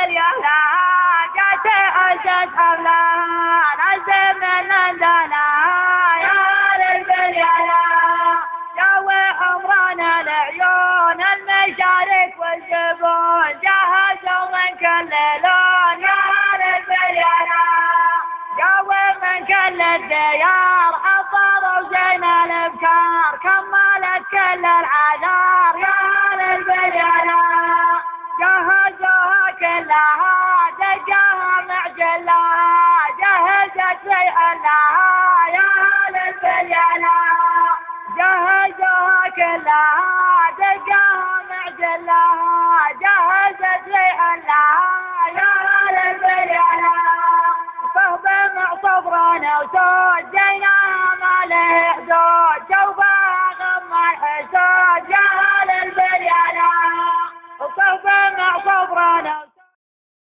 اليهلا جات عزت حملها نزل من عندنا يا هل اليهلا جوي حمران العيون المشارك والجبون جهزوا من كل لون يا هل اليهلا جوي من كل الديار حضروا زين الابكار كملت كل العذار يا هل اليهلا جهزوها كلها